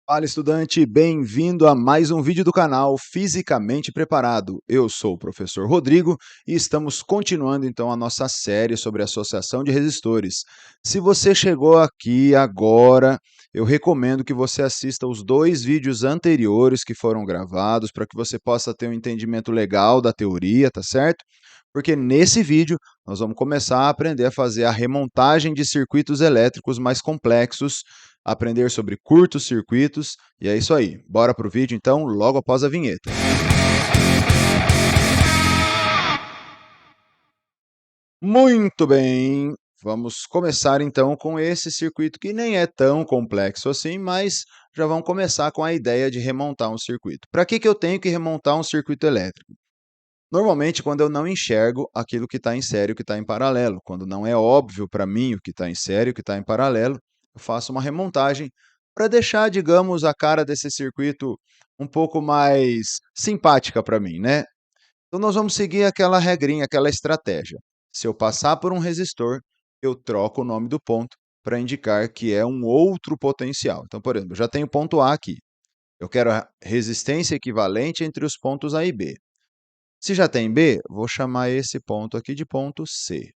Fala, estudante, bem-vindo a mais um vídeo do canal Fisicamente Preparado. Eu sou o professor Rodrigo e estamos continuando então a nossa série sobre associação de resistores. Se você chegou aqui agora, eu recomendo que você assista os dois vídeos anteriores que foram gravados para que você possa ter um entendimento legal da teoria, tá certo? Porque nesse vídeo nós vamos começar a aprender a fazer a remontagem de circuitos elétricos mais complexos, aprender sobre curtos circuitos, e é isso aí. Bora pro vídeo então, logo após a vinheta. Muito bem, vamos começar então com esse circuito que nem é tão complexo assim, mas já vamos começar com a ideia de remontar um circuito. Para que eu tenho que remontar um circuito elétrico? Normalmente, quando eu não enxergo aquilo que está em série e o que está em paralelo, quando não é óbvio para mim o que está em série e o que está em paralelo, eu faço uma remontagem para deixar, digamos, a cara desse circuito um pouco mais simpática para mim, né? Então, nós vamos seguir aquela regrinha, aquela estratégia. Se eu passar por um resistor, eu troco o nome do ponto para indicar que é um outro potencial. Então, por exemplo, eu já tenho ponto A aqui. Eu quero a resistência equivalente entre os pontos A e B. Se já tem B, vou chamar esse ponto aqui de ponto C.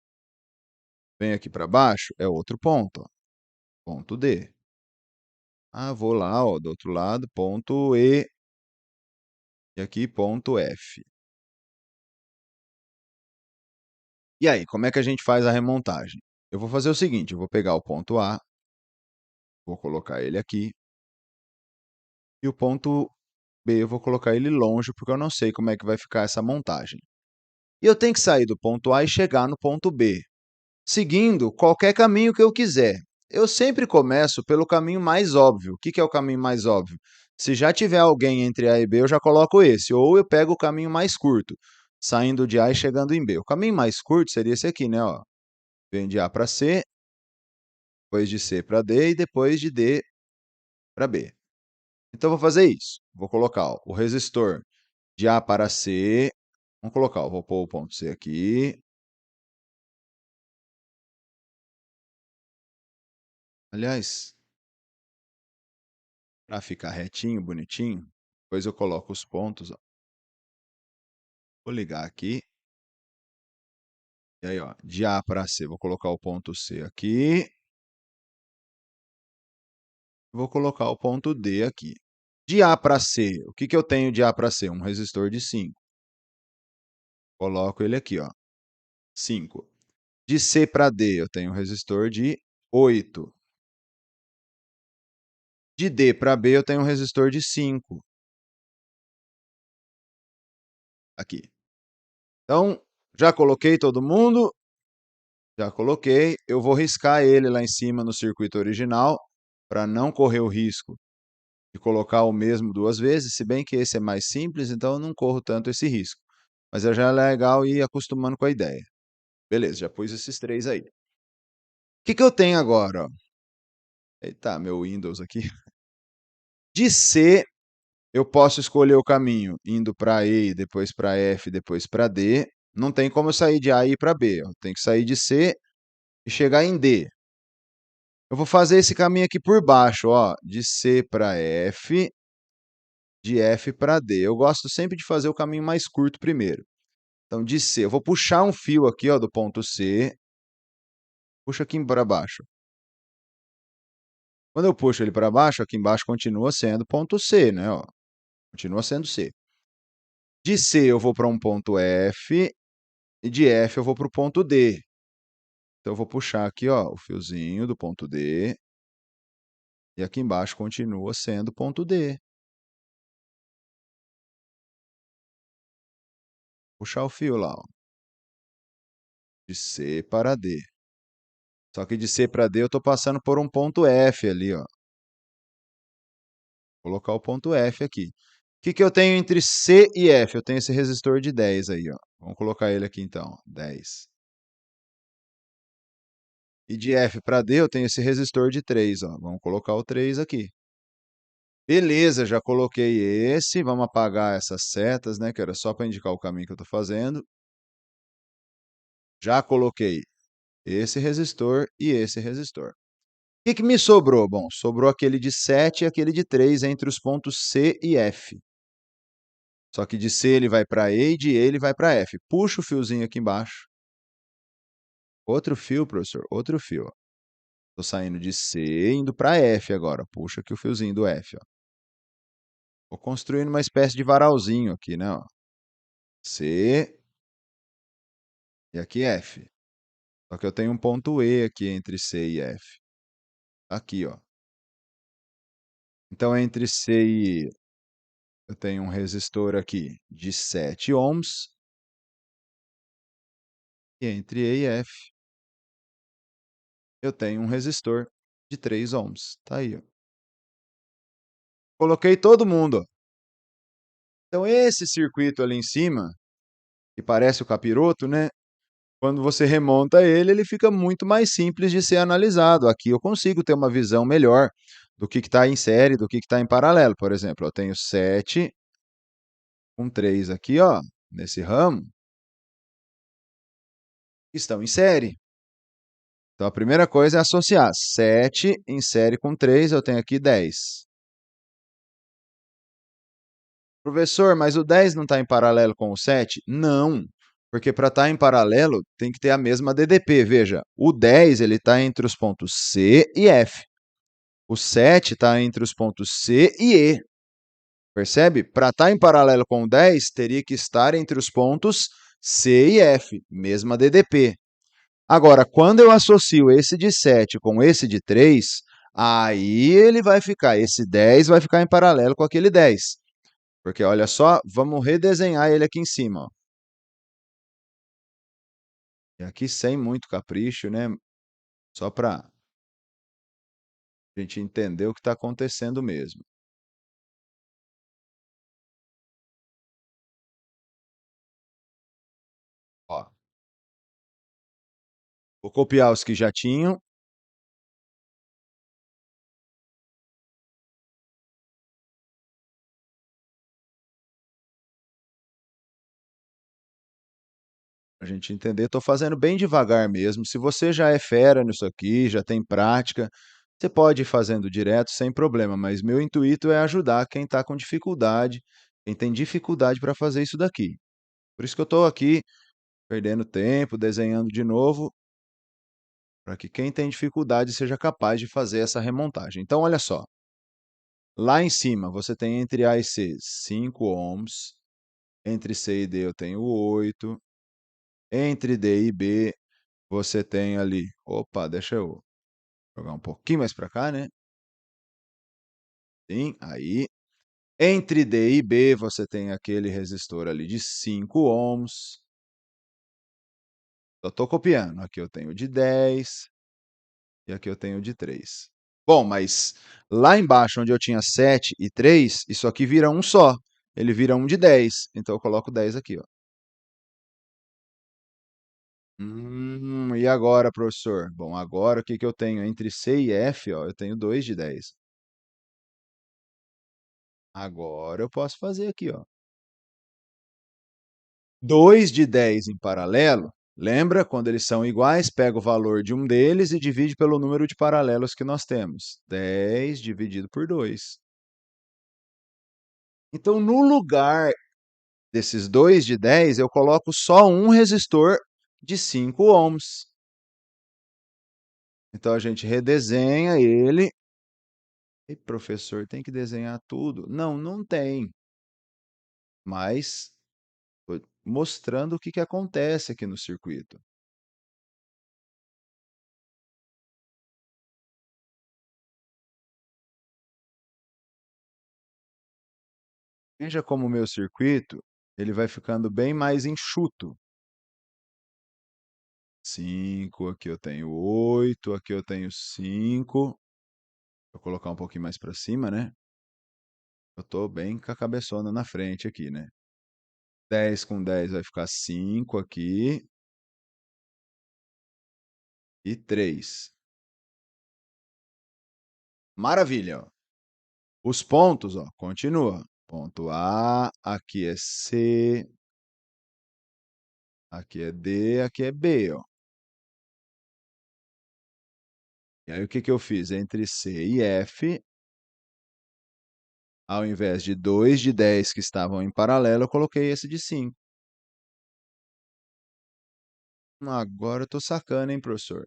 Venho aqui para baixo, é outro ponto, ó, ponto D. Vou lá, ó, do outro lado, ponto E, e aqui ponto F. E aí, como é que a gente faz a remontagem? Eu vou fazer o seguinte, eu vou pegar o ponto A, vou colocar ele aqui, e o ponto B eu vou colocar ele longe, porque eu não sei como é que vai ficar essa montagem. E eu tenho que sair do ponto A e chegar no ponto B, seguindo qualquer caminho que eu quiser. Eu sempre começo pelo caminho mais óbvio. O que é o caminho mais óbvio? Se já tiver alguém entre A e B, eu já coloco esse. Ou eu pego o caminho mais curto, saindo de A e chegando em B. O caminho mais curto seria esse aqui, né? Ó. Vem de A para C, depois de C para D e depois de D para B. Então, eu vou fazer isso. Vou colocar ó, o resistor de A para C. Vamos colocar, vou pôr o ponto C aqui. Aliás, para ficar retinho, bonitinho, depois eu coloco os pontos. Ó. Vou ligar aqui. E aí, ó, de A para C, vou colocar o ponto C aqui. Vou colocar o ponto D aqui. De A para C, o que eu tenho de A para C? Um resistor de 5. Coloco ele aqui, ó, 5. De C para D, eu tenho um resistor de 8. De D para B, eu tenho um resistor de 5. Aqui. Então, já coloquei todo mundo? Já coloquei. Eu vou riscar ele lá em cima no circuito original, para não correr o risco de colocar o mesmo duas vezes, se bem que esse é mais simples, então eu não corro tanto esse risco. Mas já é legal ir acostumando com a ideia. Beleza, já pus esses três aí. O que eu tenho agora? Ó? Eita, meu Windows aqui. De C, eu posso escolher o caminho indo para E, depois para F, depois para D. Não tem como eu sair de A e ir para B. Ó. Tem que sair de C e chegar em D. Eu vou fazer esse caminho aqui por baixo, ó, de C para F, de F para D. Eu gosto sempre de fazer o caminho mais curto primeiro. Então, de C, eu vou puxar um fio aqui, ó, do ponto C, puxa aqui para baixo. Quando eu puxo ele para baixo, aqui embaixo continua sendo ponto C, né, ó. Continua sendo C. De C eu vou para um ponto F, e de F eu vou para o ponto D. Então, eu vou puxar aqui, ó, o fiozinho do ponto D, e aqui embaixo continua sendo ponto D. Puxar o fio lá, ó, de C para D. Só que de C para D eu estou passando por um ponto F ali, ó. Vou colocar o ponto F aqui. O que eu tenho entre C e F? Eu tenho esse resistor de 10 aí, ó. Vamos colocar ele aqui então, 10. E de F para D eu tenho esse resistor de 3, ó. Vamos colocar o 3 aqui. Beleza, já coloquei esse. Vamos apagar essas setas, né? Que era só para indicar o caminho que eu estou fazendo. Já coloquei esse resistor e esse resistor. Que me sobrou? Bom, sobrou aquele de 7 e aquele de 3 entre os pontos C e F. Só que de C ele vai para E e de E ele vai para F. Puxa o fiozinho aqui embaixo. Outro fio, professor, outro fio. Ó. Tô saindo de C indo para F agora. Puxa aqui o fiozinho do F. Ó. Vou construindo uma espécie de varalzinho aqui, né? Ó. C e aqui F. Só que eu tenho um ponto E aqui entre C e F. Aqui, ó. Então, entre C e E, eu tenho um resistor aqui de 7 ohms. E entre E e F, eu tenho um resistor de 3 ohms. Tá aí, ó. Coloquei todo mundo, ó. Então, esse circuito ali em cima, que parece o capiroto, né? Quando você remonta ele, ele fica muito mais simples de ser analisado. Aqui eu consigo ter uma visão melhor do que está em série, do que está em paralelo. Por exemplo, eu tenho 7 com 3 aqui, ó, nesse ramo, que estão em série. Então, a primeira coisa é associar 7 em série com 3, eu tenho aqui 10. Professor, mas o 10 não está em paralelo com o 7? Não, porque para estar em paralelo tem que ter a mesma DDP. Veja, o 10 ele está entre os pontos C e F. O 7 está entre os pontos C e E. Percebe? Para estar em paralelo com o 10, teria que estar entre os pontos C e F, mesma DDP. Agora, quando eu associo esse de 7 com esse de 3, aí ele vai ficar, esse 10 vai ficar em paralelo com aquele 10. Porque olha só, vamos redesenhar ele aqui em cima. Ó. E aqui sem muito capricho, né? Só para a gente entender o que está acontecendo mesmo. Ó, vou copiar os que já tinham. A gente entender. Estou fazendo bem devagar mesmo. Se você já é fera nisso aqui, já tem prática, você pode ir fazendo direto sem problema, mas meu intuito é ajudar quem está com dificuldade, quem tem dificuldade para fazer isso daqui. Por isso que eu estou aqui perdendo tempo, desenhando de novo, para que quem tem dificuldade seja capaz de fazer essa remontagem. Então, olha só. Lá em cima, você tem entre A e C 5 ohms, entre C e D eu tenho 8, entre D e B você tem ali, opa, deixa eu jogar um pouquinho mais para cá, né? Sim, aí. Entre D e B, você tem aquele resistor ali de 5 ohms. Eu estou copiando. Aqui eu tenho de 10 e aqui eu tenho de 3. Bom, mas lá embaixo, onde eu tinha 7 e 3, isso aqui vira um só. Ele vira um de 10. Então eu coloco 10 aqui, ó. E agora, professor? Bom, agora o que que eu tenho? Entre C e F, ó, eu tenho 2 de 10. Agora eu posso fazer aqui, ó. 2 de 10 em paralelo, lembra? Quando eles são iguais, pega o valor de um deles e divide pelo número de paralelos que nós temos. 10 dividido por 2. Então, no lugar desses 2 de 10, eu coloco só um resistor de 5 ohms. Então, a gente redesenha ele. E professor, tem que desenhar tudo? Não, não tem. Mas tô mostrando o que que acontece aqui no circuito. Veja como o meu circuito, ele vai ficando bem mais enxuto. 5, aqui eu tenho 8, aqui eu tenho 5. Vou colocar um pouquinho mais para cima, né? Eu tô bem com a cabeçona na frente aqui, né? 10 com 10 vai ficar 5 aqui e 3. Maravilha, ó. Os pontos, ó, continua. Ponto A, aqui é C, aqui é D, aqui é B, ó. E aí o que que eu fiz? Entre C e F, ao invés de 2 de 10 que estavam em paralelo, eu coloquei esse de 5. Agora eu tô sacando, hein, professor?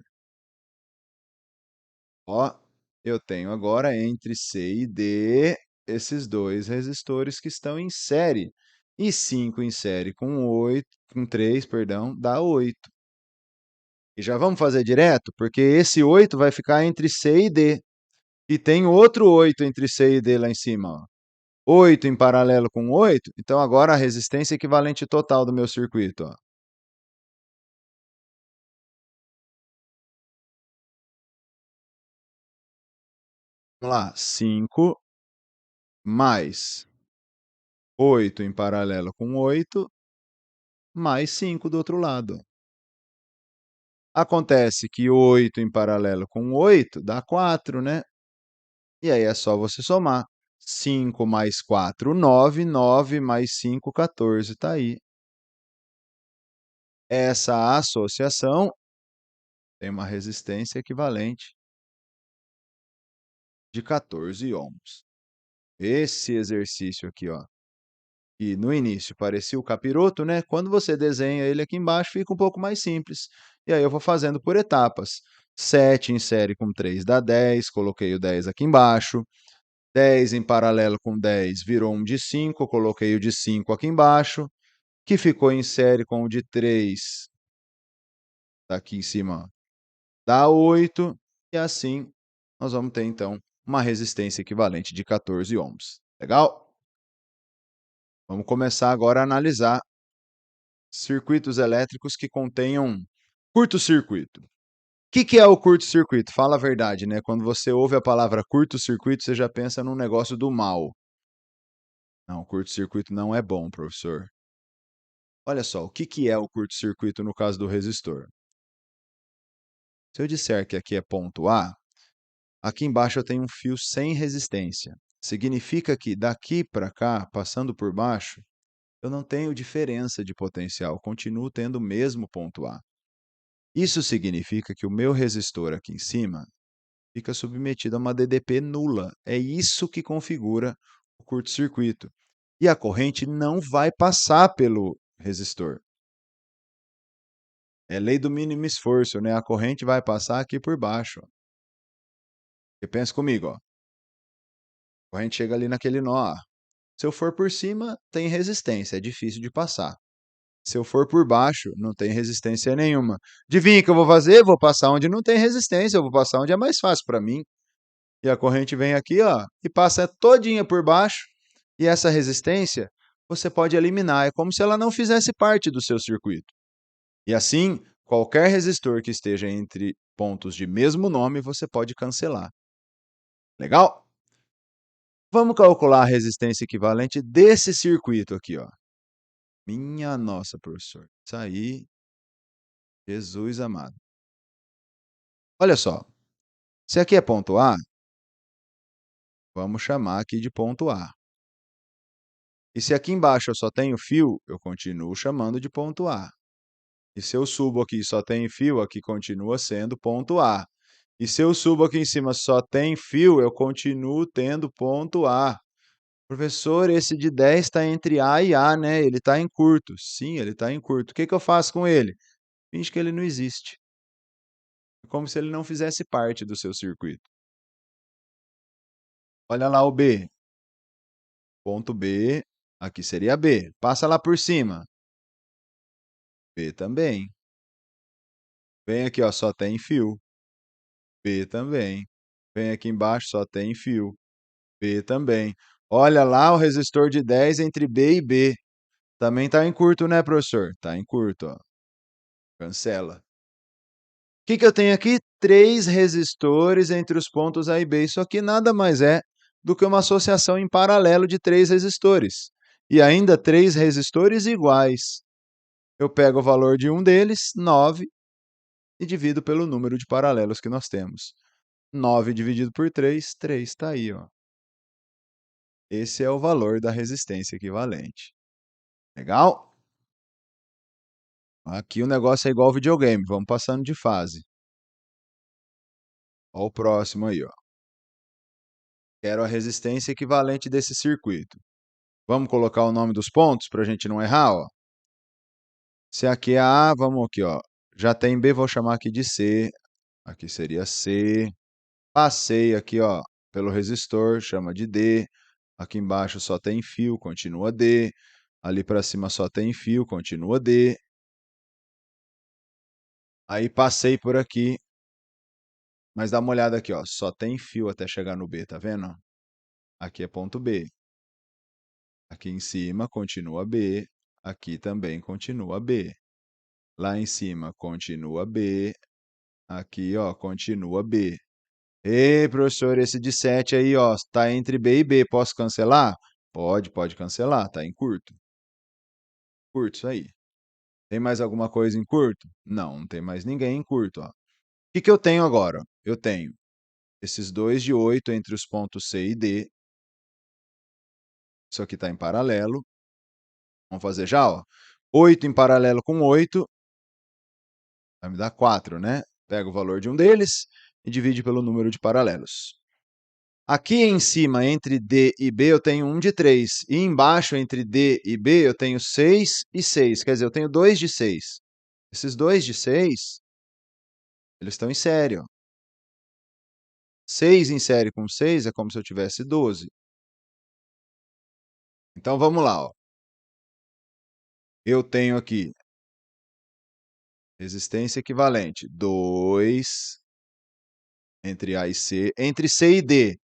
Ó, eu tenho agora entre C e D esses dois resistores que estão em série. E 5 em série com 8, com 3, perdão, dá 8. E já vamos fazer direto, porque esse 8 vai ficar entre C e D. E tem outro 8 entre C e D lá em cima, ó. 8 em paralelo com 8, então agora a resistência equivalente total do meu circuito, ó. Vamos lá, 5 mais 8 em paralelo com 8, mais 5 do outro lado. Acontece que 8 em paralelo com 8 dá 4, né? E aí é só você somar. 5 mais 4, 9. 9 mais 5, 14. Tá aí. Essa associação tem uma resistência equivalente de 14 ohms. Esse exercício aqui, ó, que no início parecia o capiroto, né? Quando você desenha ele aqui embaixo, fica um pouco mais simples. E aí eu vou fazendo por etapas. 7 em série com 3 dá 10, coloquei o 10 aqui embaixo. 10 em paralelo com 10 virou um de 5, coloquei o de 5 aqui embaixo, que ficou em série com o de 3, tá aqui em cima, ó, dá 8, e assim nós vamos ter então uma resistência equivalente de 14 ohms. Legal? Vamos começar agora a analisar circuitos elétricos que contenham curto-circuito. O que é o curto-circuito? Fala a verdade, né? Quando você ouve a palavra curto-circuito, você já pensa num negócio do mal. Não, curto-circuito não é bom, professor. Olha só, o que é o curto-circuito no caso do resistor? Se eu disser que aqui é ponto A, aqui embaixo eu tenho um fio sem resistência. Significa que daqui para cá, passando por baixo, eu não tenho diferença de potencial, continuo tendo o mesmo ponto A. Isso significa que o meu resistor aqui em cima fica submetido a uma DDP nula. É isso que configura o curto-circuito. E a corrente não vai passar pelo resistor. É lei do mínimo esforço, né? A corrente vai passar aqui por baixo. Você pensa comigo, ó. A corrente chega ali naquele nó, ó. Se eu for por cima, tem resistência, é difícil de passar. Se eu for por baixo, não tem resistência nenhuma. Adivinha o que eu vou fazer? Vou passar onde não tem resistência, eu vou passar onde é mais fácil para mim. E a corrente vem aqui, ó, e passa todinha por baixo. E essa resistência você pode eliminar. É como se ela não fizesse parte do seu circuito. E assim, qualquer resistor que esteja entre pontos de mesmo nome, você pode cancelar. Legal? Vamos calcular a resistência equivalente desse circuito aqui, ó. Minha nossa, professor. Isso aí, Jesus amado. Olha só, se aqui é ponto A, vamos chamar aqui de ponto A. E se aqui embaixo eu só tenho fio, eu continuo chamando de ponto A. E se eu subo aqui e só tem fio, aqui continua sendo ponto A. E se eu subo aqui em cima só tem fio, eu continuo tendo ponto A. Professor, esse de 10 está entre A e A, né? Ele está em curto. Sim, ele está em curto. O que que eu faço com ele? Finge que ele não existe. É como se ele não fizesse parte do seu circuito. Olha lá o B. Ponto B. Aqui seria B. Passa lá por cima. B também. Vem aqui, ó, só tem fio. B também. Vem aqui embaixo, só tem fio. B também. Olha lá o resistor de 10 entre B e B. Também está em curto, né, professor? Está em curto, ó. Cancela. O que que eu tenho aqui? 3 resistores entre os pontos A e B. Isso aqui nada mais é do que uma associação em paralelo de 3 resistores. E ainda 3 resistores iguais. Eu pego o valor de um deles, 9, e divido pelo número de paralelos que nós temos. 9 dividido por 3, 3 está aí, ó. Esse é o valor da resistência equivalente. Legal? Aqui o negócio é igual ao videogame, vamos passando de fase. Ó o próximo aí, ó. Quero a resistência equivalente desse circuito. Vamos colocar o nome dos pontos para a gente não errar, ó. Se aqui é A, vamos aqui, ó. Já tem B, vou chamar aqui de C. Aqui seria C. Passei aqui, ó, pelo resistor, chama de D. Aqui embaixo só tem fio, continua D. Ali para cima só tem fio, continua D. Aí passei por aqui, mas dá uma olhada aqui, ó, só tem fio até chegar no B, tá vendo? Aqui é ponto B. Aqui em cima continua B, aqui também continua B. Lá em cima continua B, aqui, ó, continua B. Ei, professor, esse de 7 aí, ó, tá entre B e B, posso cancelar? Pode cancelar, tá em curto. Curto, isso aí. Tem mais alguma coisa em curto? Não, não tem mais ninguém em curto, ó. O que que eu tenho agora? Eu tenho esses dois de 8 entre os pontos C e D. Isso aqui está em paralelo. Vamos fazer já, ó. 8 em paralelo com 8 vai me dar 4, né? Pega o valor de um deles e divide pelo número de paralelos. Aqui em cima, entre D e B, eu tenho 1 de 3. E embaixo, entre D e B, eu tenho 6 e 6. Quer dizer, eu tenho 2 de 6. Esses 2 de 6, eles estão em série, ó. 6 em série com 6 é como se eu tivesse 12. Então, vamos lá, ó. Eu tenho aqui resistência equivalente, 2 entre A e C, entre C e D,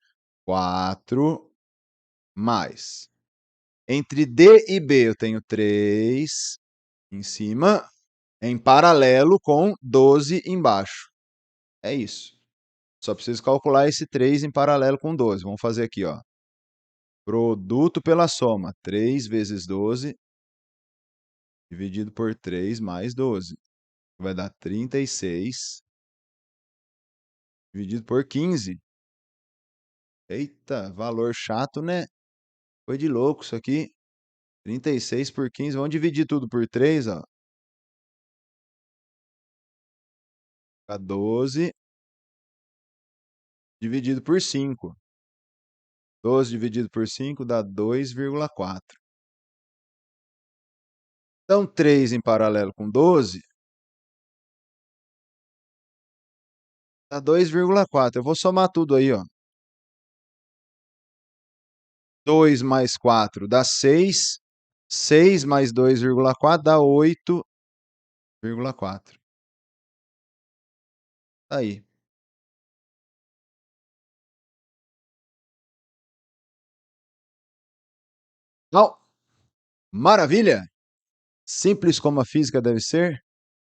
4 mais. Entre D e B eu tenho 3 em cima, em paralelo com 12 embaixo. É isso. Só preciso calcular esse 3 em paralelo com 12. Vamos fazer aqui, ó. Produto pela soma, 3 vezes 12 dividido por 3 mais 12. Vai dar 36 dividido por 15. Eita, valor chato, né? Foi de louco isso aqui. 36 por 15. Vamos dividir tudo por 3, ó. Dá 12 dividido por 5. 12 dividido por 5 dá 2,4. Então, 3 em paralelo com 12 dá 2,4. Eu vou somar tudo aí, ó. 2 mais 4 dá 6. 6 mais 2,4 dá 8,4. Tá aí. Não. Maravilha! Simples como a física deve ser?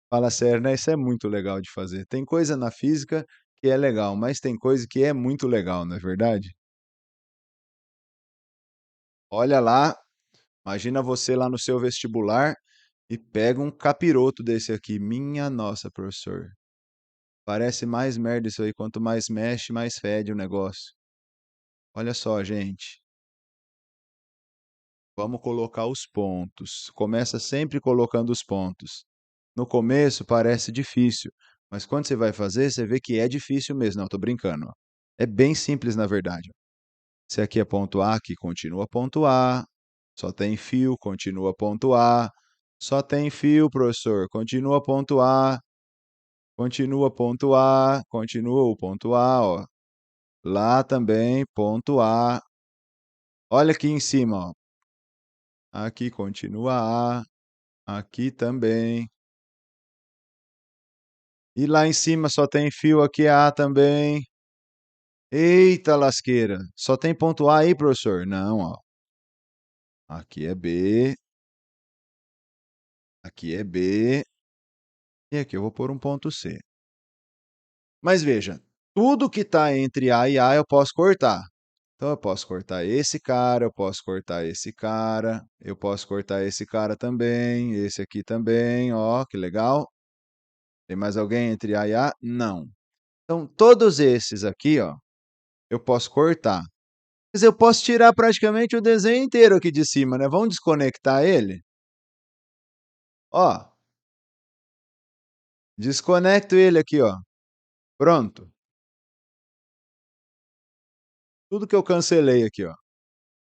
Fala sério, né? Isso é muito legal de fazer. Tem coisa na física que é legal, mas tem coisa que é muito legal, não é verdade? Olha lá, imagina você lá no seu vestibular e pega um capiroto desse aqui. Minha nossa, professor. Parece mais merda isso aí. Quanto mais mexe, mais fede o negócio. Olha só, gente. Vamos colocar os pontos. Começa sempre colocando os pontos. No começo parece difícil, mas quando você vai fazer, você vê que é difícil mesmo. Não, estou brincando, ó. É bem simples, na verdade. Se aqui é ponto A, aqui continua ponto A. Só tem fio, continua ponto A. Só tem fio, professor, continua ponto A. Continua ponto A, continua o ponto A, ó. Lá também, ponto A. Olha aqui em cima, ó. Aqui continua A. Aqui também. E lá em cima só tem fio, aqui é A também. Eita lasqueira. Só tem ponto A aí, professor? Não, ó. Aqui é B. Aqui é B. E aqui eu vou pôr um ponto C. Mas veja, tudo que está entre A e A eu posso cortar. Então eu posso cortar esse cara, eu posso cortar esse cara, eu posso cortar esse cara também, esse aqui também, ó, que legal. Tem mais alguém entre A e A? Não. Então todos esses aqui, ó, eu posso cortar. Mas eu posso tirar praticamente o desenho inteiro aqui de cima, né? Vamos desconectar ele? Ó, desconecto ele aqui, ó. Pronto. Tudo que eu cancelei aqui, ó.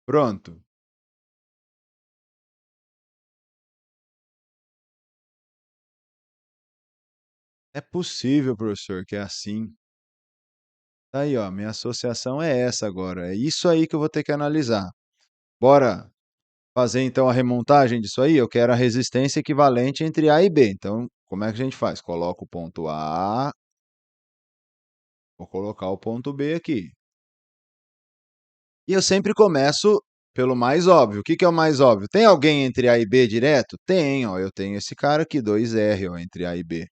Pronto. É possível, professor, que é assim. Tá aí, ó, minha associação é essa agora. É isso aí que eu vou ter que analisar. Bora fazer então a remontagem disso aí? Eu quero a resistência equivalente entre A e B. Então, como é que a gente faz? Coloca o ponto A, vou colocar o ponto B aqui. E eu sempre começo pelo mais óbvio. O que que é o mais óbvio? Tem alguém entre A e B direto? Tem, ó. Eu tenho esse cara aqui, 2R, ó, entre A e B.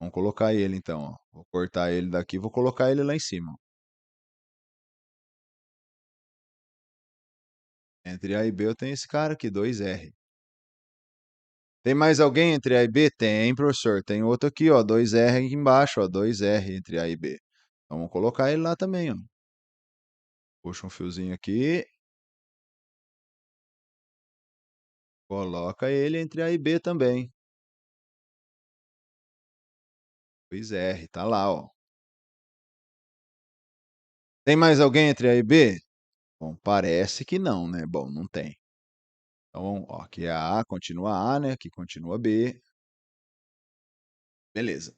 Vamos colocar ele então, ó. Vou cortar ele daqui, vou colocar ele lá em cima, ó. Entre A e B eu tenho esse cara aqui, 2R. Tem mais alguém entre A e B? Tem, professor. Tem outro aqui, ó, 2R aqui embaixo, ó, 2R entre A e B. Então vamos colocar ele lá também, ó. Puxa um fiozinho aqui, coloca ele entre A e B também. 2R, tá lá, ó. Tem mais alguém entre A e B? Bom, parece que não, né? Bom, não tem. Então, ó, aqui é A, continua A, né? Aqui continua B. Beleza. O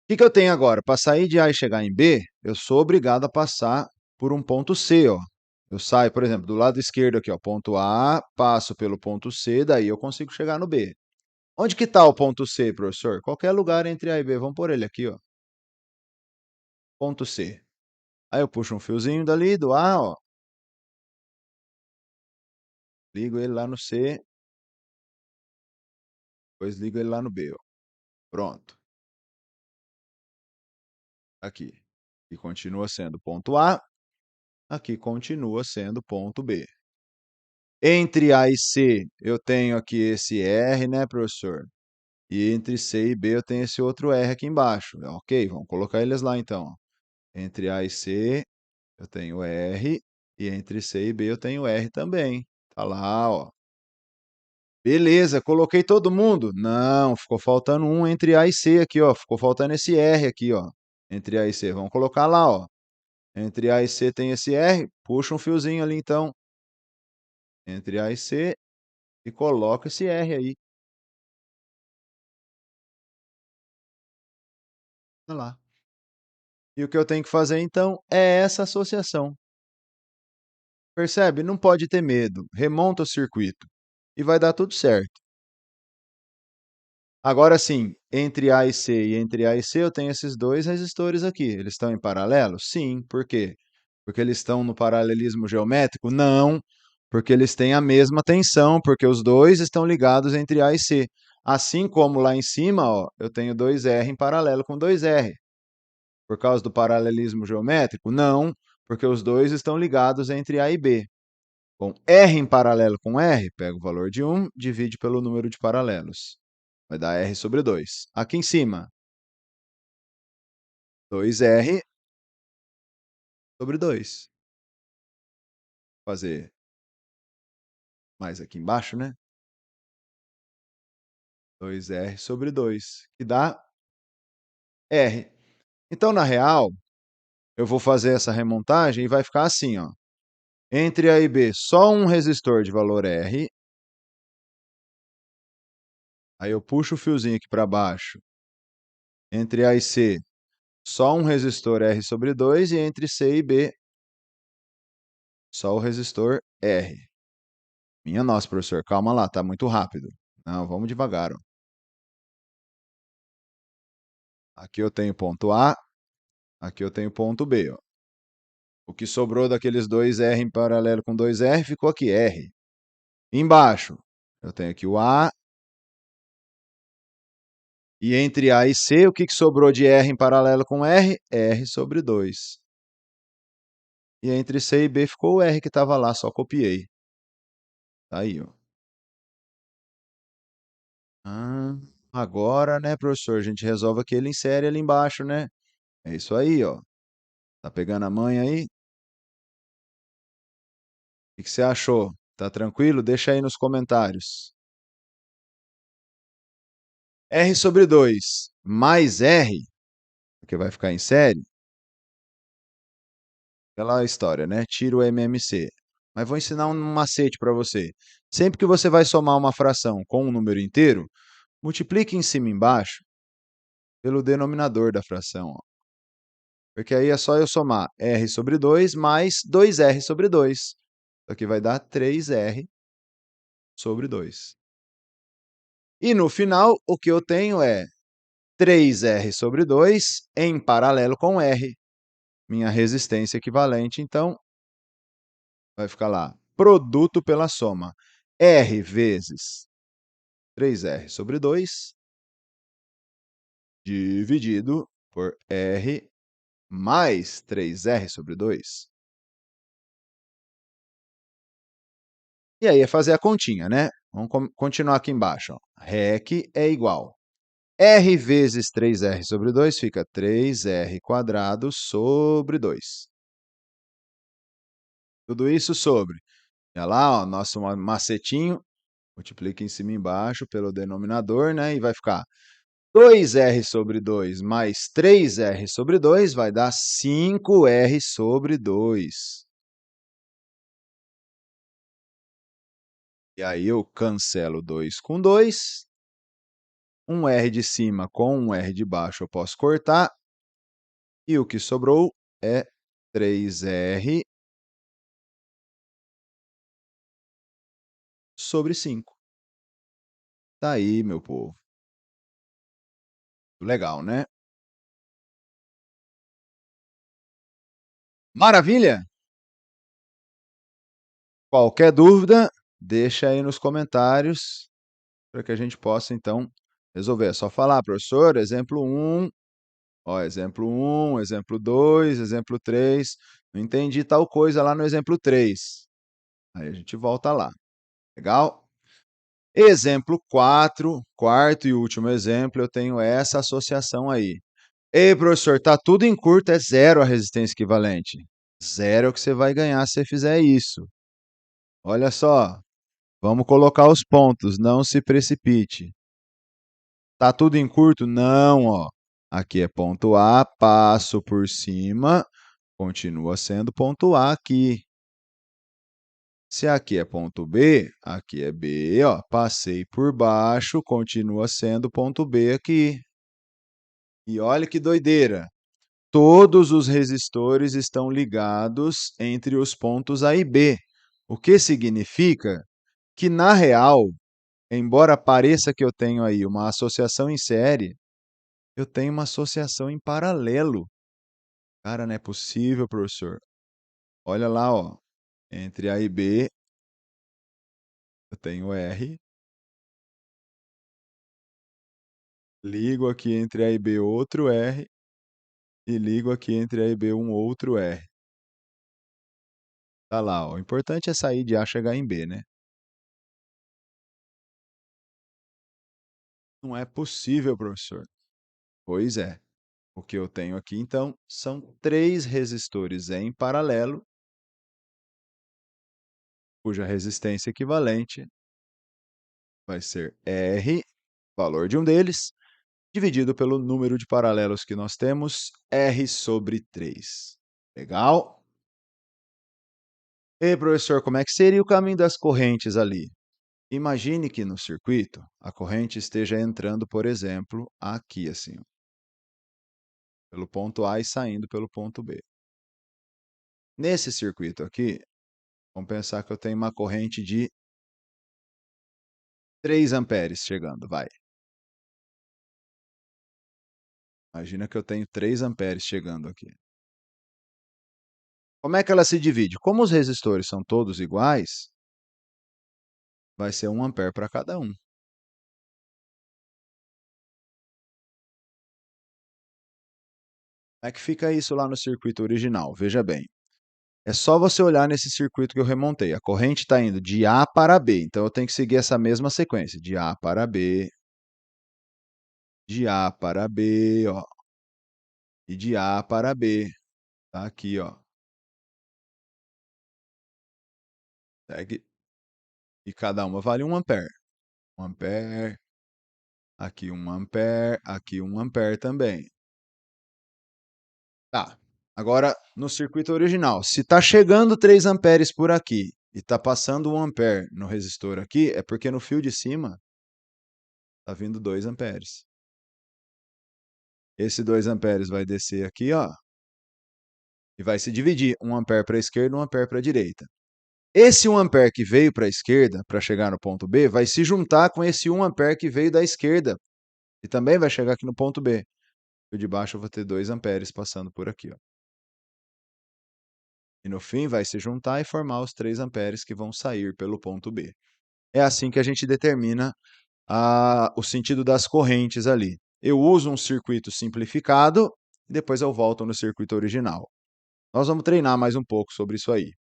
que que eu tenho agora? Para sair de A e chegar em B, eu sou obrigado a passar por um ponto C, ó. Eu saio, por exemplo, do lado esquerdo aqui, ó, ponto A, passo pelo ponto C, daí eu consigo chegar no B. Onde que está o ponto C, professor? Qualquer lugar entre A e B. Vamos por ele aqui, ó. Ponto C. Aí eu puxo um fiozinho dali do A, ó. Ligo ele lá no C, depois ligo ele lá no B, ó. Pronto. Aqui. E continua sendo ponto A, aqui continua sendo ponto B. Entre A e C, eu tenho aqui esse R, né, professor? E entre C e B, eu tenho esse outro R aqui embaixo. Ok, vamos colocar eles lá então, ó. Entre A e C, eu tenho R, e entre C e B, eu tenho R também. Tá lá, ó. Beleza, coloquei todo mundo? Não, ficou faltando um entre A e C aqui, ó. Ficou faltando esse R aqui, ó. Entre A e C. Vamos colocar lá, ó. Entre A e C tem esse R. Puxa um fiozinho ali então. Entre A e C e coloca esse R aí. Tá lá. E o que eu tenho que fazer então é essa associação. Percebe? Não pode ter medo. Remonta o circuito e vai dar tudo certo. Agora sim, entre A e C e entre A e C, eu tenho esses dois resistores aqui. Eles estão em paralelo? Sim. Por quê? Porque eles estão no paralelismo geométrico? Não, porque eles têm a mesma tensão, porque os dois estão ligados entre A e C. Assim como lá em cima, ó, eu tenho 2R em paralelo com 2R. Por causa do paralelismo geométrico? Não, porque os dois estão ligados entre A e B. Bom, R em paralelo com R, pega o valor de 1, divide pelo número de paralelos. Vai dar R sobre 2. Aqui em cima, 2R sobre 2. Fazer mais aqui embaixo, né? 2R sobre 2, que dá R. Então, na real, eu vou fazer essa remontagem e vai ficar assim, ó. Entre A e B, só um resistor de valor R. Aí eu puxo o fiozinho aqui para baixo. Entre A e C, só um resistor R sobre 2. E entre C e B, só o resistor R. Minha nossa, professor, calma lá, tá muito rápido. Não, vamos devagar, ó. Aqui eu tenho ponto A, aqui eu tenho ponto B, ó. O que sobrou daqueles dois R em paralelo com 2R ficou aqui, R. Embaixo, eu tenho aqui o A. E entre A e C, o que sobrou de R em paralelo com R? R sobre 2. E entre C e B ficou o R que estava lá, só copiei. Tá aí, ó. Ah, agora, né, professor, a gente resolve aquele em série ali embaixo, né? É isso aí, ó. Tá pegando a manha aí? O que que você achou? Tá tranquilo? Deixa aí nos comentários. R sobre 2 mais R, porque vai ficar em série, Aquela história, né? Tira o MMC. Mas vou ensinar um macete para você. Sempre que você vai somar uma fração com um número inteiro, multiplique em cima e embaixo pelo denominador da fração, ó. Porque aí é só eu somar r sobre 2 mais 2r sobre 2. Isso aqui vai dar 3r sobre 2. E no final, o que eu tenho é 3r sobre 2 em paralelo com r, minha resistência equivalente. Então, vai ficar lá, produto pela soma, r vezes 3r sobre 2, dividido por r mais 3r sobre 2. E aí é fazer a continha, né? Vamos continuar aqui embaixo. Ó. REC é igual. R vezes 3r sobre 2 fica 3r quadrado sobre 2. Tudo isso sobre. Olha lá, ó, nosso macetinho. Multiplica em cima e embaixo pelo denominador, né? E vai ficar 2r sobre 2 mais 3r sobre 2 vai dar 5r sobre 2. E aí eu cancelo 2 com 2. Um R de cima com um R de baixo eu posso cortar. E o que sobrou é 3R sobre 5. Tá aí, meu povo. Legal, né? Maravilha? Qualquer dúvida, deixa aí nos comentários para que a gente possa, então, resolver. É só falar, professor, exemplo 1, ó, exemplo 1, exemplo 2, exemplo 3. Não entendi tal coisa lá no exemplo 3. Aí a gente volta lá. Legal? Exemplo 4, quarto e último exemplo, eu tenho essa associação aí. Ei, professor, tá tudo em curto, é zero a resistência equivalente. Zero é o que você vai ganhar se você fizer isso. Olha só, vamos colocar os pontos, não se precipite. Tá tudo em curto? Não, ó. Aqui é ponto A, passo por cima, continua sendo ponto A aqui. Se aqui é ponto B, aqui é B, ó, passei por baixo, continua sendo ponto B aqui. E olha que doideira, todos os resistores estão ligados entre os pontos A e B, o que significa que, na real, embora pareça que eu tenho aí uma associação em série, eu tenho uma associação em paralelo. Cara, não é possível, professor. Olha lá, ó, entre A e B, eu tenho R, ligo aqui entre A e B outro R, e ligo aqui entre A e B um outro R. Tá lá, ó. O importante é sair de A e chegar em B, né? Não é possível, professor. Pois é. O que eu tenho aqui, então, são 3 resistores em paralelo, cuja resistência equivalente vai ser R, valor de um deles, dividido pelo número de paralelos que nós temos, R sobre 3. Legal? E professor, como é que seria o caminho das correntes ali? Imagine que no circuito a corrente esteja entrando, por exemplo, aqui assim, ó, pelo ponto A e saindo pelo ponto B. Nesse circuito aqui, vamos pensar que eu tenho uma corrente de 3 amperes chegando, vai. Imagina que eu tenho 3 amperes chegando aqui. Como é que ela se divide? Como os resistores são todos iguais, vai ser 1 ampere para cada um. Como é que fica isso lá no circuito original? Veja bem. É só você olhar nesse circuito que eu remontei. A corrente está indo de A para B. Então, eu tenho que seguir essa mesma sequência. De A para B, de A para B, ó. E de A para B. Tá aqui, ó. Segue. E cada uma vale 1 ampere. 1 ampere. Aqui 1 ampere. Aqui 1 ampere também. Tá. Agora, no circuito original, se está chegando 3 amperes por aqui e está passando 1 ampere no resistor aqui, é porque no fio de cima está vindo 2 amperes. Esse 2 amperes vai descer aqui, ó, e vai se dividir, 1 ampere para a esquerda, 1 ampere para a direita. Esse 1 ampere que veio para a esquerda, para chegar no ponto B, vai se juntar com esse 1 ampere que veio da esquerda, e também vai chegar aqui no ponto B. Eu de baixo eu vou ter 2 amperes passando por aqui, ó. E no fim vai se juntar e formar os 3 amperes que vão sair pelo ponto B. É assim que a gente determina o sentido das correntes ali. Eu uso um circuito simplificado e depois eu volto no circuito original. Nós vamos treinar mais um pouco sobre isso aí.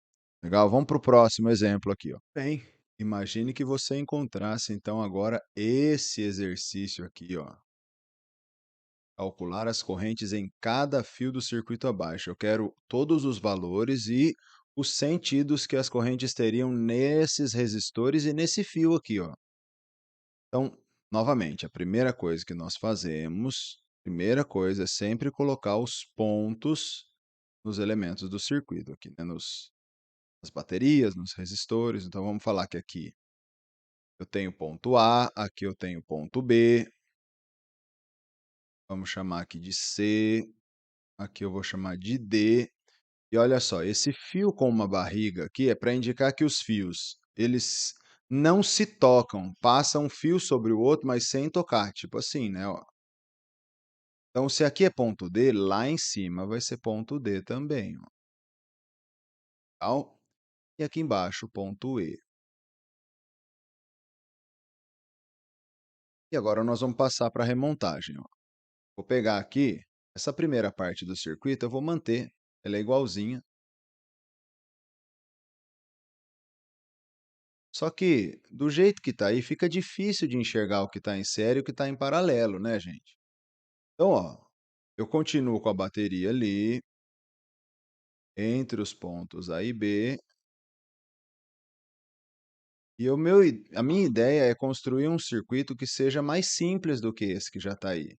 Legal? Vamos para o próximo exemplo aqui, ó. Bem, imagine que você encontrasse então agora esse exercício aqui, ó. Calcular as correntes em cada fio do circuito abaixo. Eu quero todos os valores e os sentidos que as correntes teriam nesses resistores e nesse fio aqui, ó. Então, novamente, a primeira coisa que nós fazemos, primeira coisa é sempre colocar os pontos nos elementos do circuito aqui, né? Nas baterias, nos resistores. Então, vamos falar que aqui eu tenho ponto A, aqui eu tenho ponto B. Vamos chamar aqui de C, aqui eu vou chamar de D. E olha só, esse fio com uma barriga aqui é para indicar que os fios, eles não se tocam, passam um fio sobre o outro, mas sem tocar, tipo assim, né, ó. Então, se aqui é ponto D, lá em cima vai ser ponto D também, ó. Tal. E aqui embaixo, ponto E. E agora nós vamos passar para a remontagem, ó. Vou pegar aqui, essa primeira parte do circuito eu vou manter, ela é igualzinha. Só que, do jeito que está aí, fica difícil de enxergar o que está em série e o que está em paralelo, né, gente? Então, ó, eu continuo com a bateria ali, entre os pontos A e B, e a minha ideia é construir um circuito que seja mais simples do que esse que já está aí,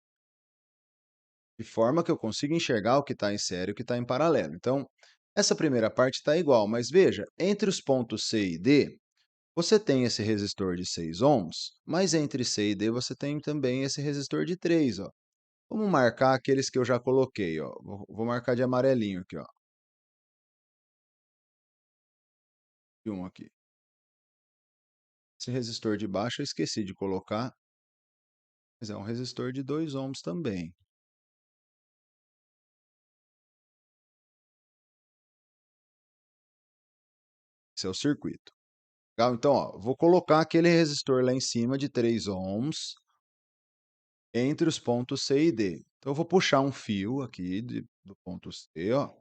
de forma que eu consiga enxergar o que está em série e o que está em paralelo. Então, essa primeira parte está igual, mas veja, entre os pontos C e D, você tem esse resistor de 6 ohms, mas entre C e D você tem também esse resistor de 3, ó. Vamos marcar aqueles que eu já coloquei, ó. Vou marcar de amarelinho aqui, ó. E um aqui. Esse resistor de baixo eu esqueci de colocar, mas é um resistor de 2 ohms também. Esse é o circuito. Legal? Então, ó, vou colocar aquele resistor lá em cima de 3 ohms entre os pontos C e D. Então, eu vou puxar um fio aqui do ponto C, ó,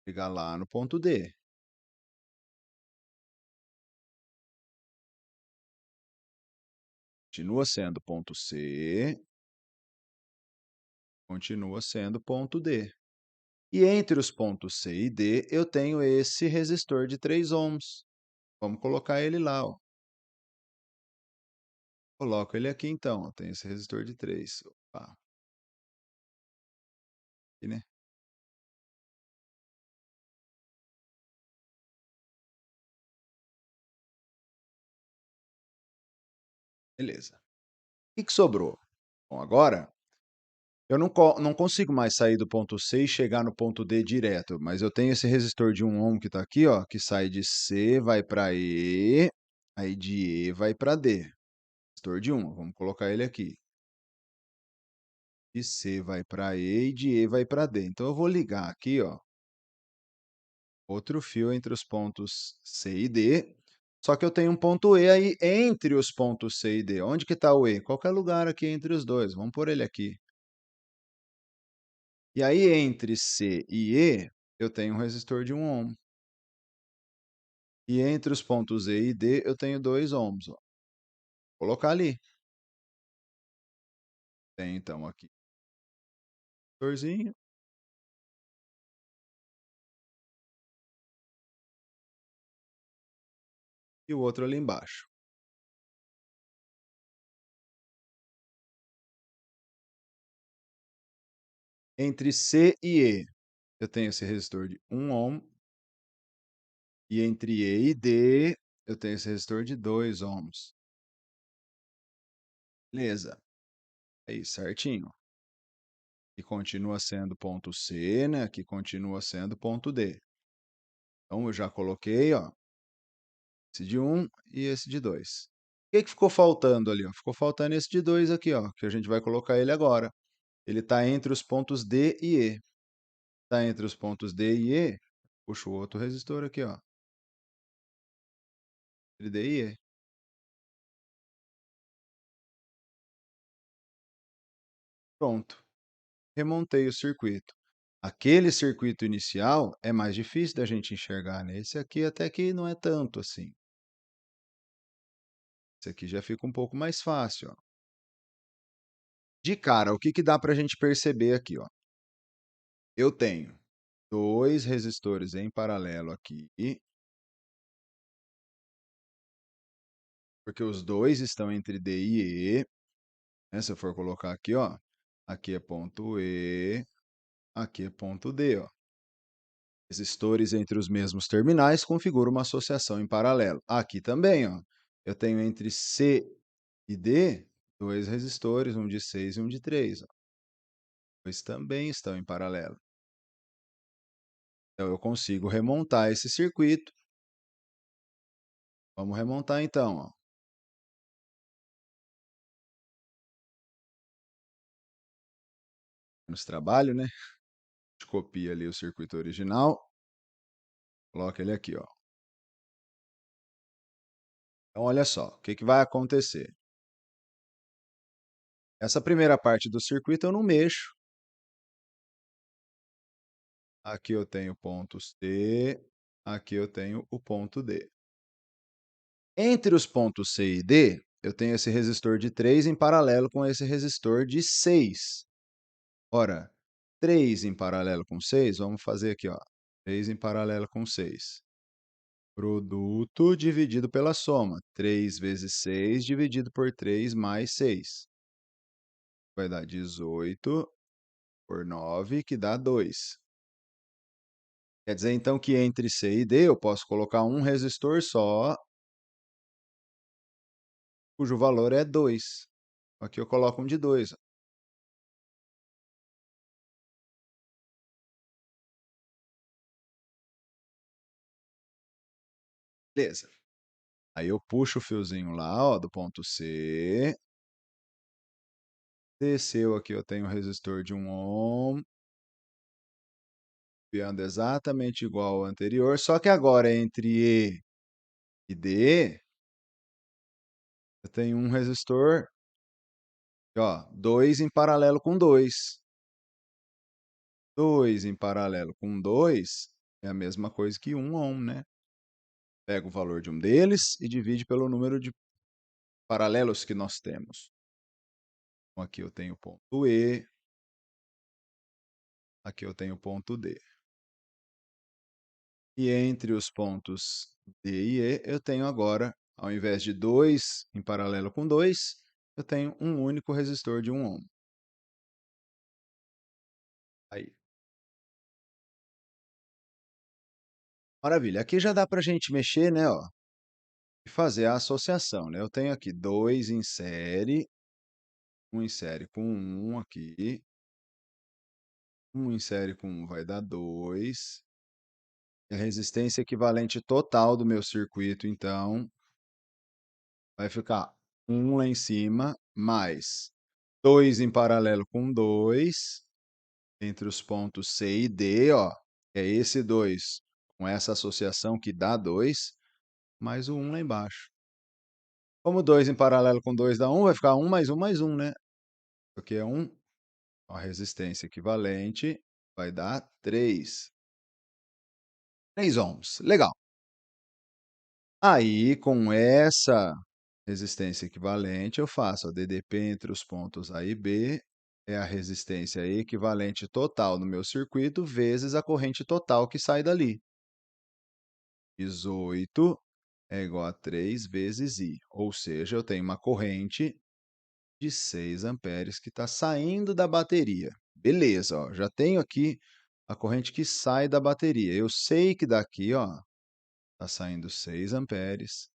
ligar lá no ponto D. Continua sendo ponto C, continua sendo ponto D. E entre os pontos C e D, eu tenho esse resistor de 3 ohms. Vamos colocar ele lá, ó. Coloco ele aqui então, ó. Tem esse resistor de 3. Opa. Aqui, né? Beleza. O que sobrou? Bom, agora eu não consigo mais sair do ponto C e chegar no ponto D direto, mas eu tenho esse resistor de 1 ohm que está aqui, ó, que sai de C, vai para E, aí de E vai para D. Resistor de 1, vamos colocar ele aqui. De C vai para E e de E vai para D. Então eu vou ligar aqui, ó, outro fio entre os pontos C e D. Só que eu tenho um ponto E aí entre os pontos C e D. Onde que está o E? Qualquer lugar aqui entre os dois. Vamos pôr ele aqui. E aí entre C e E, eu tenho um resistor de 1 ohm. E entre os pontos E e D, eu tenho 2 ohms. Ó. Vou colocar ali. Tem então aqui um resistorzinho e o outro ali embaixo. Entre C e E, eu tenho esse resistor de 1 ohm. E entre E e D, eu tenho esse resistor de 2 ohms. Beleza. Aí, certinho. Que continua sendo ponto C, né? Que continua sendo ponto D. Então, eu já coloquei, ó, esse de 1 e esse de 2. O que que ficou faltando ali, ó? Ficou faltando esse de 2 aqui, ó, que a gente vai colocar ele agora. Ele está entre os pontos D e E. Está entre os pontos D e E, puxa o outro resistor aqui, ó. Entre D e E. Pronto. Remontei o circuito. Aquele circuito inicial é mais difícil da gente enxergar, né? Esse aqui até que não é tanto assim. Esse aqui já fica um pouco mais fácil, ó. De cara, o que que dá para a gente perceber aqui, ó? Eu tenho dois resistores em paralelo aqui, porque os dois estão entre D e E, né? Se eu for colocar aqui, ó, aqui é ponto E, aqui é ponto D, ó. Resistores entre os mesmos terminais configuram uma associação em paralelo. Aqui também, ó, eu tenho entre C e D dois resistores, um de 6 e um de 3. Ó. Eles também estão em paralelo. Então, eu consigo remontar esse circuito. Vamos remontar então. Ó. Nos trabalho, né? A gente copia ali o circuito original, coloca ele aqui. Ó. Então, olha só, o que que vai acontecer? Essa primeira parte do circuito eu não mexo. Aqui eu tenho pontos C, aqui eu tenho o ponto D. Entre os pontos C e D, eu tenho esse resistor de 3 em paralelo com esse resistor de 6. Ora, 3 em paralelo com 6, vamos fazer aqui, ó. 3 em paralelo com 6. Produto dividido pela soma. 3 vezes 6 dividido por 3 mais 6. Vai dar 18 por 9, que dá 2. Quer dizer, então, que entre C e D eu posso colocar um resistor só, cujo valor é 2. Aqui eu coloco um de 2. Beleza. Aí eu puxo o fiozinho lá, ó, do ponto C. Desceu aqui, eu tenho um resistor de 1 ohm. Copiando exatamente igual ao anterior, só que agora entre E e D, eu tenho um resistor, ó, 2 em paralelo com 2. 2 em paralelo com 2 é a mesma coisa que 1 ohm, né? Pega o valor de um deles e divide pelo número de paralelos que nós temos. Então, aqui eu tenho o ponto E, aqui eu tenho o ponto D. E entre os pontos D e E, eu tenho agora, ao invés de 2 em paralelo com 2, eu tenho um único resistor de 1 ohm. Aí. Maravilha. Aqui já dá para a gente mexer, né, ó, e fazer a associação, né? Eu tenho aqui 2 em série com 1 aqui, 1 em série com 1 vai dar 2. A resistência equivalente total do meu circuito, então, vai ficar 1 lá em cima, mais 2 em paralelo com 2, entre os pontos C e D, ó, é esse 2 com essa associação que dá 2, mais o 1 lá embaixo. Como 2 em paralelo com 2 dá 1, vai ficar 1 mais 1, né? Porque é 1. A resistência equivalente vai dar 3. 3 ohms. Legal. Aí, com essa resistência equivalente, eu faço a DDP entre os pontos A e B, é a resistência equivalente total no meu circuito, vezes a corrente total que sai dali. 18 é igual a 3 vezes I, ou seja, eu tenho uma corrente de 6 amperes que está saindo da bateria. Beleza, ó, já tenho aqui a corrente que sai da bateria. Eu sei que daqui, ó, tá saindo 6 amperes,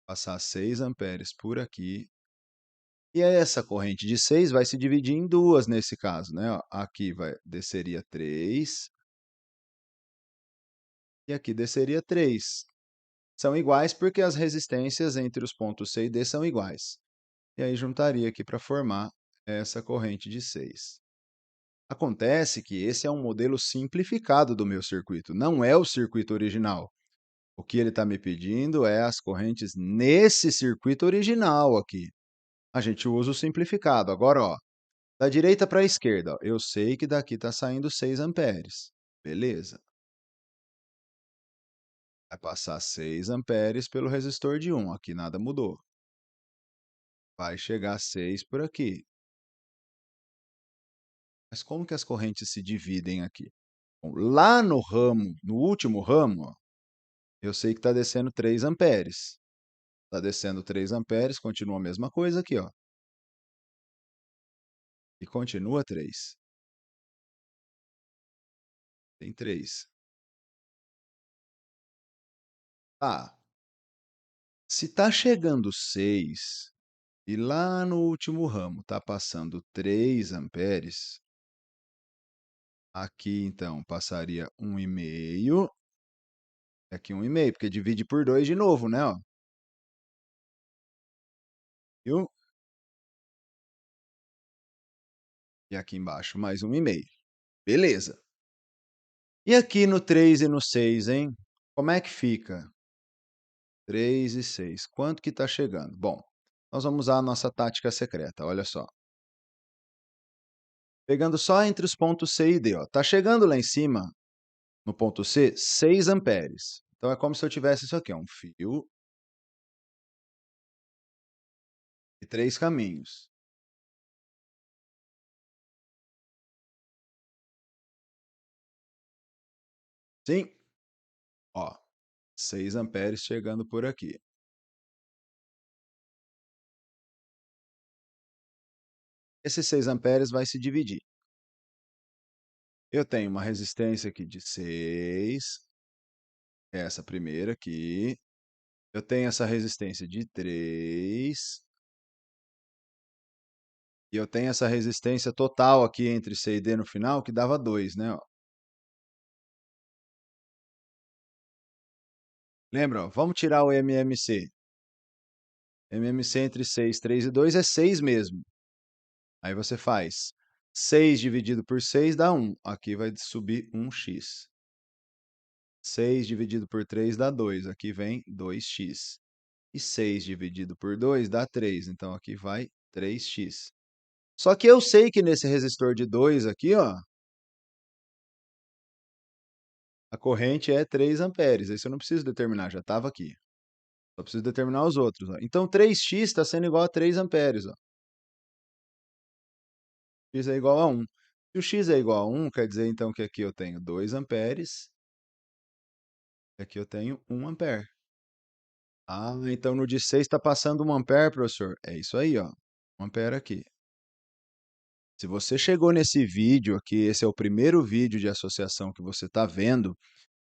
passar 6 amperes por aqui. E aí essa corrente de 6 vai se dividir em duas nesse caso, né? Ó. Aqui vai, desceria 3 e aqui desceria 3. São iguais porque as resistências entre os pontos C e D são iguais. E aí juntaria aqui para formar essa corrente de 6. Acontece que esse é um modelo simplificado do meu circuito, não é o circuito original. O que ele está me pedindo é as correntes nesse circuito original aqui. A gente usa o simplificado. Agora, ó, da direita para a esquerda, ó, eu sei que daqui está saindo 6 amperes. Beleza. Vai passar 6 amperes pelo resistor de 1. Aqui nada mudou. Vai chegar a 6 por aqui. Mas como que as correntes se dividem aqui? Bom, lá no ramo, no último ramo, ó, eu sei que está descendo 3 amperes. Está descendo 3 amperes, continua a mesma coisa aqui, ó. E continua 3. Tem 3. Tá. Se está chegando 6 e lá no último ramo está passando 3 amperes, aqui então passaria 1,5. Aqui 1,5, porque divide por 2 de novo, né? Ó. Viu? E aqui embaixo mais 1,5. Beleza. E aqui no 3 e no 6, hein? Como é que fica? 3 e 6. Quanto que está chegando? Bom, nós vamos usar a nossa tática secreta, olha só. Pegando só entre os pontos C e D, ó. Tá chegando lá em cima, no ponto C, 6 amperes. Então é como se eu tivesse isso aqui, ó, um fio e 3 caminhos. Sim? Ó, 6 amperes chegando por aqui. Esses 6 amperes vai se dividir. Eu tenho uma resistência aqui de 6, essa primeira aqui. Eu tenho essa resistência de 3. E eu tenho essa resistência total aqui entre C e D no final, que dava 2, né? Ó. Lembra? Ó, vamos tirar o MMC. MMC entre 6, 3 e 2 é 6 mesmo. Aí você faz 6 dividido por 6 dá 1. Aqui vai subir 1x. 6 dividido por 3 dá 2. Aqui vem 2x. E 6 dividido por 2 dá 3. Então aqui vai 3x. Só que eu sei que nesse resistor de 2 aqui, ó, a corrente é 3 amperes. Isso eu não preciso determinar, já estava aqui. Só preciso determinar os outros. Ó. Então 3x está sendo igual a 3 amperes. Ó. X é igual a 1. Se o x é igual a 1, quer dizer então que aqui eu tenho 2 amperes. E aqui eu tenho 1 ampere. Ah, então no de 6 está passando 1 ampere, professor. É isso aí, ó. 1 ampere aqui. Se você chegou nesse vídeo aqui, esse é o primeiro vídeo de associação que você está vendo,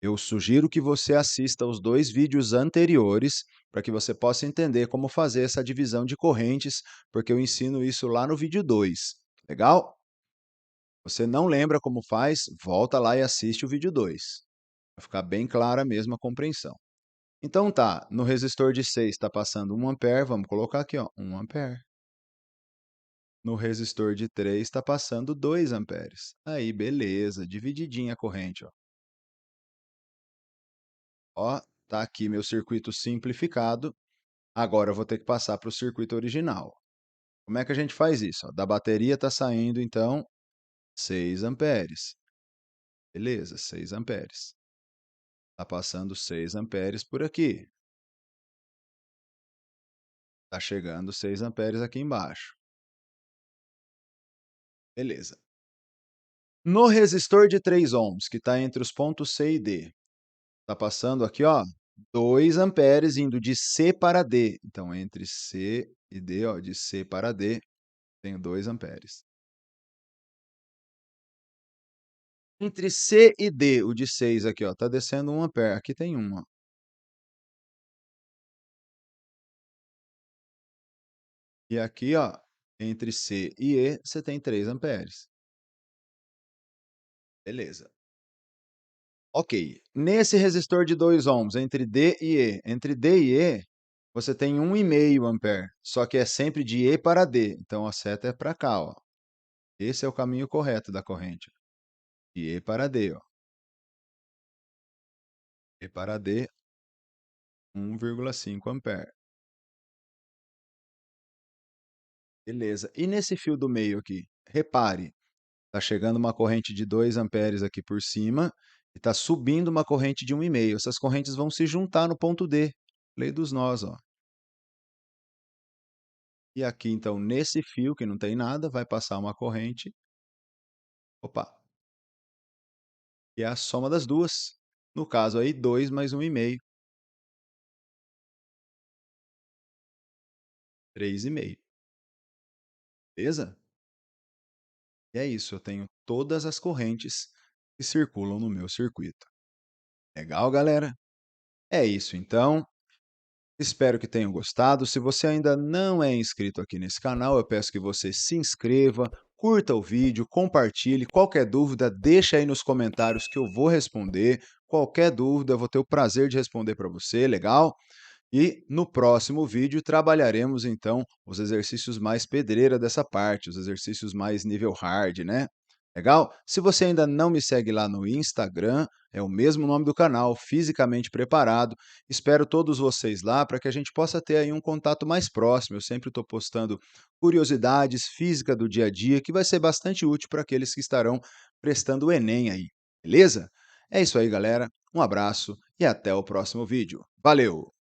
eu sugiro que você assista os 2 vídeos anteriores para que você possa entender como fazer essa divisão de correntes, porque eu ensino isso lá no vídeo 2. Legal? Você não lembra como faz? Volta lá e assiste o vídeo 2. Vai ficar bem clara mesmo a compreensão. Então tá, no resistor de 6 está passando 1 ampere, vamos colocar aqui, ó, 1 ampere. No resistor de 3 está passando 2 amperes. Aí, beleza, divididinha a corrente, ó. Ó, tá aqui meu circuito simplificado. Agora eu vou ter que passar para o circuito original. Como é que a gente faz isso? Ó, da bateria está saindo, então, 6 amperes. Beleza, 6 amperes. Está passando 6 amperes por aqui. Está chegando 6 amperes aqui embaixo. Beleza. No resistor de 3 ohms, que está entre os pontos C e D, está passando aqui, ó, 2 amperes indo de C para D. Então, entre C e D, ó, de C para D, tenho 2 amperes. Entre C e D, o de 6 aqui, ó, tá descendo 1 ampere, aqui tem 1, ó. E aqui, ó, entre C e E, você tem 3 amperes. Beleza. Ok. Nesse resistor de 2 ohms, entre D e E, você tem 1,5 ampere, só que é sempre de E para D, então a seta é para cá, ó. Esse é o caminho correto da corrente, de E para D, ó. E para D, 1,5 ampere. Beleza. E nesse fio do meio aqui? Repare, tá chegando uma corrente de 2 amperes aqui por cima e tá subindo uma corrente de 1,5. Essas correntes vão se juntar no ponto D, lei dos nós, ó. E aqui, então, nesse fio que não tem nada, vai passar uma corrente, opa, que é a soma das duas. No caso aí, 2 mais 1,5, 3,5. Beleza? E é isso, eu tenho todas as correntes que circulam no meu circuito. Legal, galera? É isso, então. Espero que tenham gostado. Se você ainda não é inscrito aqui nesse canal, eu peço que você se inscreva, curta o vídeo, compartilhe. Qualquer dúvida, deixa aí nos comentários que eu vou responder. Qualquer dúvida, eu vou ter o prazer de responder para você, legal? E no próximo vídeo trabalharemos então os exercícios mais pedreira dessa parte, os exercícios mais nível hard, né? Legal? Se você ainda não me segue lá no Instagram, é o mesmo nome do canal, Fisicamente Preparado. Espero todos vocês lá para que a gente possa ter aí um contato mais próximo. Eu sempre estou postando curiosidades, física do dia a dia, que vai ser bastante útil para aqueles que estarão prestando o Enem aí, beleza? É isso aí, galera. Um abraço e até o próximo vídeo. Valeu!